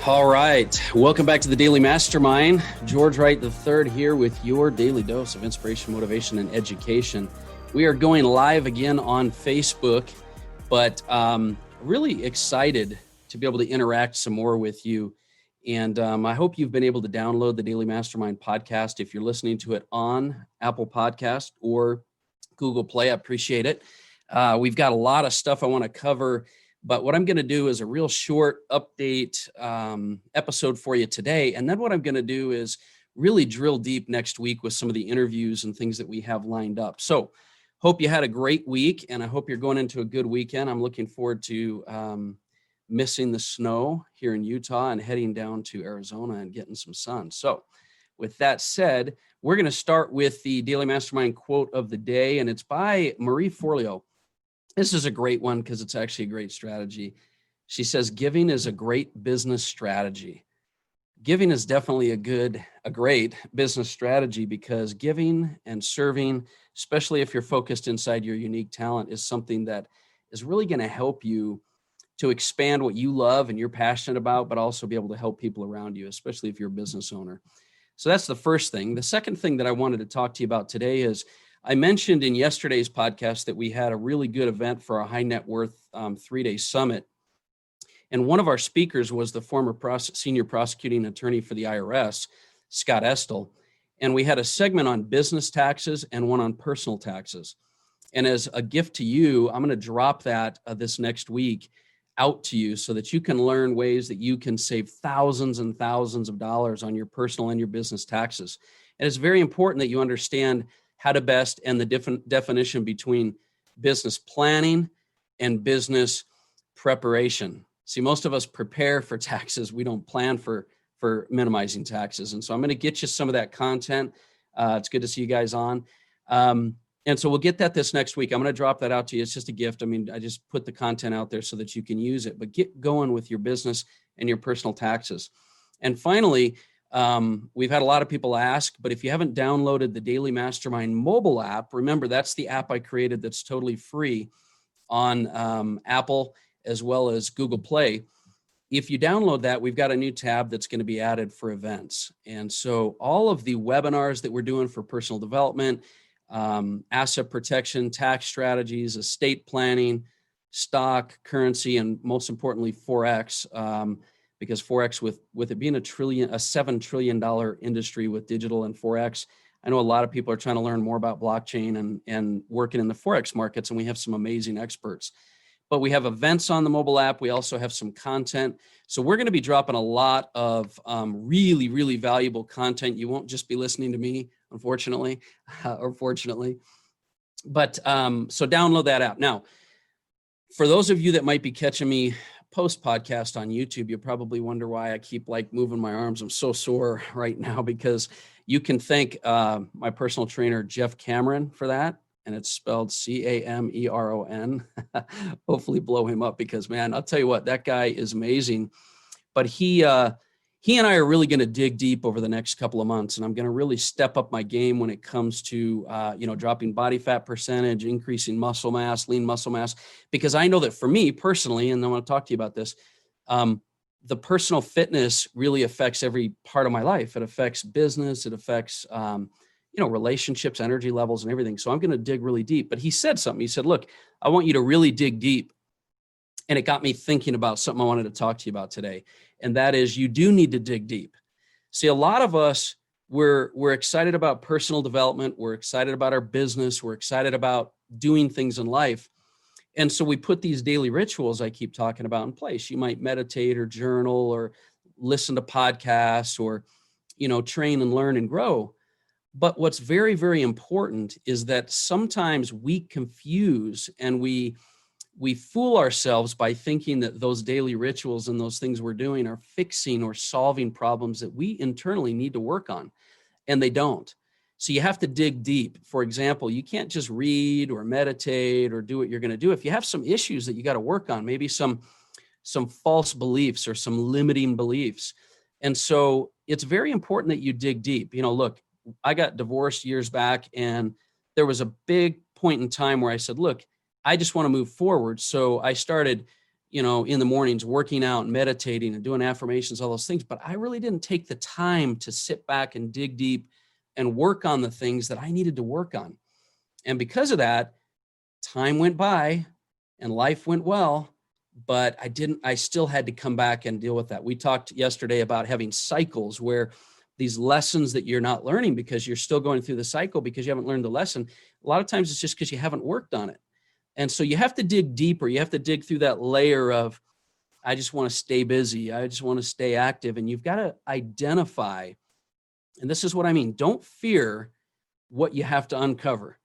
All right. Welcome back to the Daily Mastermind. George Wright III here with your daily dose of inspiration, motivation, and education. We are going live again on Facebook, but really excited to be able to interact some more with you. And I hope you've been able to download the Daily Mastermind podcast. If you're listening to it on Apple Podcast or Google Play, I appreciate it. We've got a lot of stuff I want to cover. But what I'm going to do is a real short update episode for you today. And then what I'm going to do is really drill deep next week with some of the interviews and things that we have lined up. So hope you had a great week, and I hope you're going into a good weekend. I'm looking forward to missing the snow here in Utah and heading down to Arizona and getting some sun. So with that said, we're going to start with the Daily Mastermind quote of the day, and it's by Marie Forleo. This is a great one because it's actually a great strategy. She says, giving is a great business strategy. Giving is definitely a great business strategy because giving and serving, especially if you're focused inside your unique talent, is something that is really going to help you to expand what you love and you're passionate about, but also be able to help people around you, especially if you're a business owner. So that's the first thing. The second thing that I wanted to talk to you about today is I mentioned in yesterday's podcast that we had a really good event for a high net worth 3-day summit. And one of our speakers was the former senior prosecuting attorney for the IRS, Scott Estel. And we had a segment on business taxes and one on personal taxes. And as a gift to you, I'm going to drop that this next week out to you so that you can learn ways that you can save thousands and thousands of dollars on your personal and your business taxes. And it's very important that you understand how to best and the different definition between business planning and business preparation. See, most of us prepare for taxes. We don't plan for minimizing taxes. And so I'm going to get you some of that content. It's good to see you guys on. And so we'll get that this next week. I'm going to drop that out to you. It's just a gift. I mean, I just put the content out there so that you can use it, but get going with your business and your personal taxes. And finally, we've had a lot of people ask, but if you haven't downloaded the Daily Mastermind mobile app, remember that's the app I created that's totally free on Apple as well as Google Play. If you download that, we've got a new tab that's going to be added for events. And so all of the webinars that we're doing for personal development, asset protection, tax strategies, estate planning, stock, currency, and most importantly, Forex, because Forex, with it being a $7 trillion industry with digital and Forex, I know a lot of people are trying to learn more about blockchain and working in the Forex markets, and we have some amazing experts. But we have events on the mobile app. We also have some content. So we're going to be dropping a lot of really, really valuable content. You won't just be listening to me, unfortunately, or fortunately. But so download that app. Now, for those of you that might be catching me post-podcast on YouTube, you'll probably wonder why I keep moving my arms. I'm so sore right now because you can thank my personal trainer, Jeff Cameron, for that. And it's spelled Cameron. Hopefully blow him up because, man, I'll tell you what, that guy is amazing. But he and I are really going to dig deep over the next couple of months. And I'm going to really step up my game when it comes to, dropping body fat percentage, increasing muscle mass, lean muscle mass, because I know that for me personally, and I want to talk to you about this, the personal fitness really affects every part of my life. It affects business. It affects, relationships, energy levels, and everything. So I'm going to dig really deep. But he said something. He said, look, I want you to really dig deep. And it got me thinking about something I wanted to talk to you about today. And that is, you do need to dig deep. See, a lot of us, we're excited about personal development. We're excited about our business. We're excited about doing things in life. And so we put these daily rituals I keep talking about in place. You might meditate or journal or listen to podcasts or, train and learn and grow. But what's very, very important is that sometimes we confuse and we fool ourselves by thinking that those daily rituals and those things we're doing are fixing or solving problems that we internally need to work on, and they don't. So you have to dig deep. For example, you can't just read or meditate or do what you're going to do. If you have some issues that you got to work on, maybe some false beliefs or some limiting beliefs. And so it's very important that you dig deep. Look, I got divorced years back, and there was a big point in time where I said, look, I just want to move forward. So I started, in the mornings, working out, meditating, and doing affirmations, all those things. But I really didn't take the time to sit back and dig deep and work on the things that I needed to work on. And because of that, time went by and life went well, but I still had to come back and deal with that. We talked yesterday about having cycles where these lessons that you're not learning because you're still going through the cycle because you haven't learned the lesson. A lot of times it's just because you haven't worked on it. And so you have to dig deeper. You have to dig through that layer of, I just want to stay busy. I just want to stay active. And you've got to identify, and this is what I mean, don't fear what you have to uncover.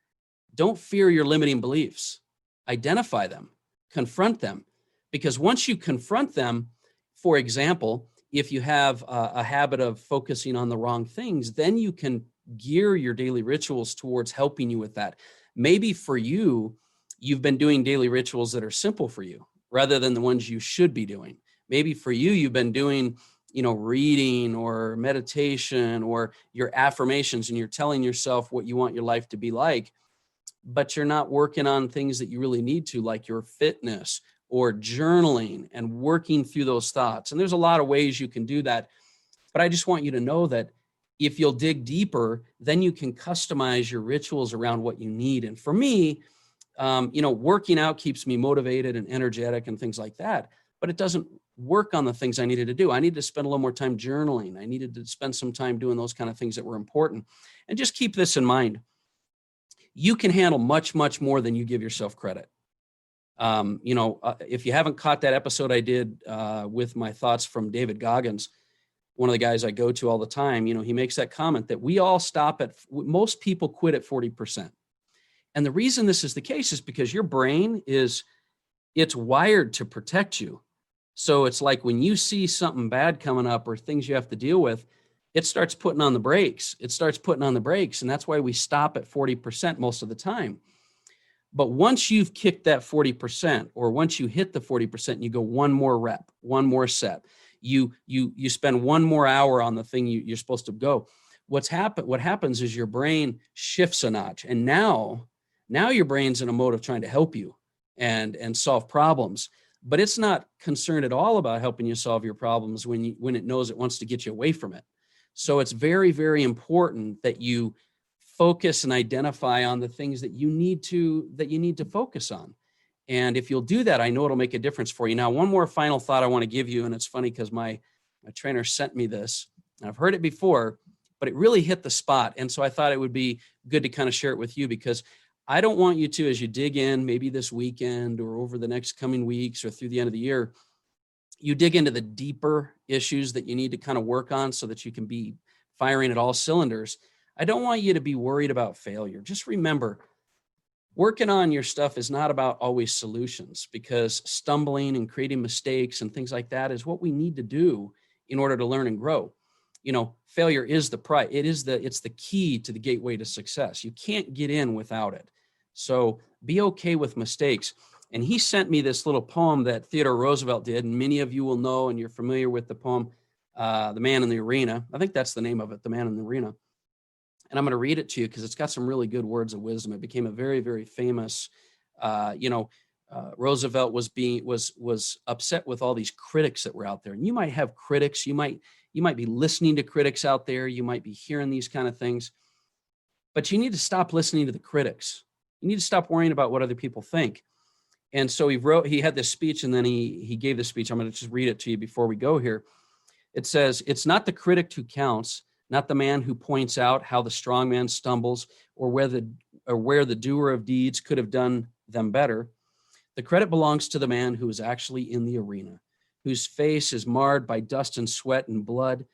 Don't fear your limiting beliefs. Identify them, confront them. Because once you confront them, for example, if you have a habit of focusing on the wrong things, then you can gear your daily rituals towards helping you with that. Maybe for you, you've been doing daily rituals that are simple for you rather than the ones you should be doing. Maybe for you, you've been doing, reading or meditation or your affirmations, and you're telling yourself what you want your life to be like, but you're not working on things that you really need to, like your fitness or journaling and working through those thoughts. And there's a lot of ways you can do that. But I just want you to know that if you'll dig deeper, then you can customize your rituals around what you need. And for me, working out keeps me motivated and energetic and things like that, but it doesn't work on the things I needed to do. I needed to spend a little more time journaling. I needed to spend some time doing those kind of things that were important. And just keep this in mind. You can handle much, much more than you give yourself credit. If you haven't caught that episode I did with my thoughts from David Goggins, one of the guys I go to all the time, he makes that comment that we all most people quit at 40%. And the reason this is the case is because your brain it's wired to protect you. So it's like when you see something bad coming up or things you have to deal with, it starts putting on the brakes. And that's why we stop at 40% most of the time. But once you've kicked that 40%, or once you hit the 40% and you go one more rep, one more set, you spend one more hour on the thing you're supposed to go. What happens is your brain shifts a notch. And now your brain's in a mode of trying to help you and solve problems. But it's not concerned at all about helping you solve your problems when it knows it wants to get you away from it. So it's very, very important that you focus and identify on the things that you need to focus on. And if you'll do that, I know it'll make a difference for you. Now, one more final thought I want to give you, and it's funny because my trainer sent me this. I've heard it before, but it really hit the spot. And so I thought it would be good to kind of share it with you, because I don't want you to, as you dig in, maybe this weekend or over the next coming weeks or through the end of the year, you dig into the deeper issues that you need to kind of work on so that you can be firing at all cylinders. I don't want you to be worried about failure. Just remember, working on your stuff is not about always solutions, because stumbling and creating mistakes and things like that is what we need to do in order to learn and grow. Failure is it's the key to the gateway to success. You can't get in without it. So be okay with mistakes. And he sent me this little poem that Theodore Roosevelt did, and many of you will know, and you're familiar with the poem, The Man in the Arena. I think that's the name of it, The Man in the Arena. And I'm going to read it to you because it's got some really good words of wisdom. It became a very, very famous, Roosevelt was upset with all these critics that were out there. And you might have critics, you might be listening to critics out there, you might be hearing these kind of things, but you need to stop listening to the critics. You need to stop worrying about what other people think. And so he had this speech, and then he gave this speech. I'm going to just read it to you before we go here. It says, "It's not the critic who counts, not the man who points out how the strong man stumbles or where the doer of deeds could have done them better. The credit belongs to the man who is actually in the arena, whose face is marred by dust and sweat and blood,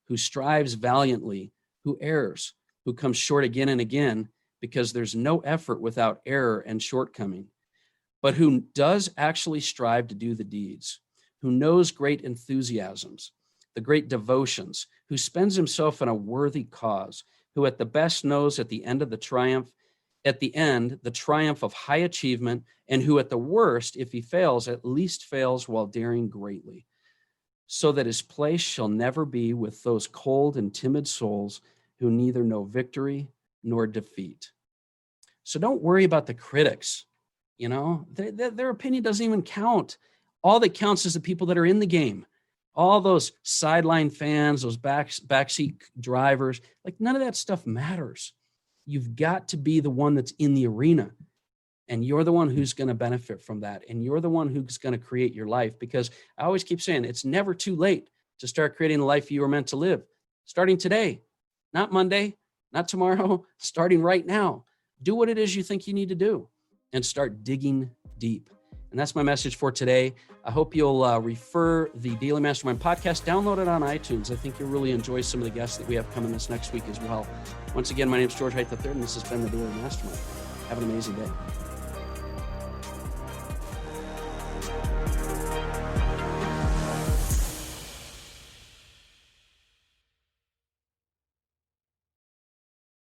who strives valiantly, who errs, who comes short again and again, because there's no effort without error and shortcoming, but who does actually strive to do the deeds, who knows great enthusiasms, the great devotions, who spends himself in a worthy cause, who at the best knows at the end the triumph of high achievement, and who at the worst, if he fails, at least fails while daring greatly, so that his place shall never be with those cold and timid souls who neither know victory nor defeat." So don't worry about the critics. Their opinion doesn't even count. All that counts is the people that are in the game. All those sideline fans, those backseat drivers, like none of that stuff matters. You've got to be the one that's in the arena. And you're the one who's going to benefit from that. And you're the one who's going to create your life. Because I always keep saying it's never too late to start creating the life you were meant to live. Starting today, not Monday, not tomorrow, starting right now. Do what it is you think you need to do and start digging deep. And that's my message for today. I hope you'll refer the Daily Mastermind podcast, download it on iTunes. I think you'll really enjoy some of the guests that we have coming this next week as well. Once again, my name is George Wright III, and this has been the Daily Mastermind. Have an amazing day.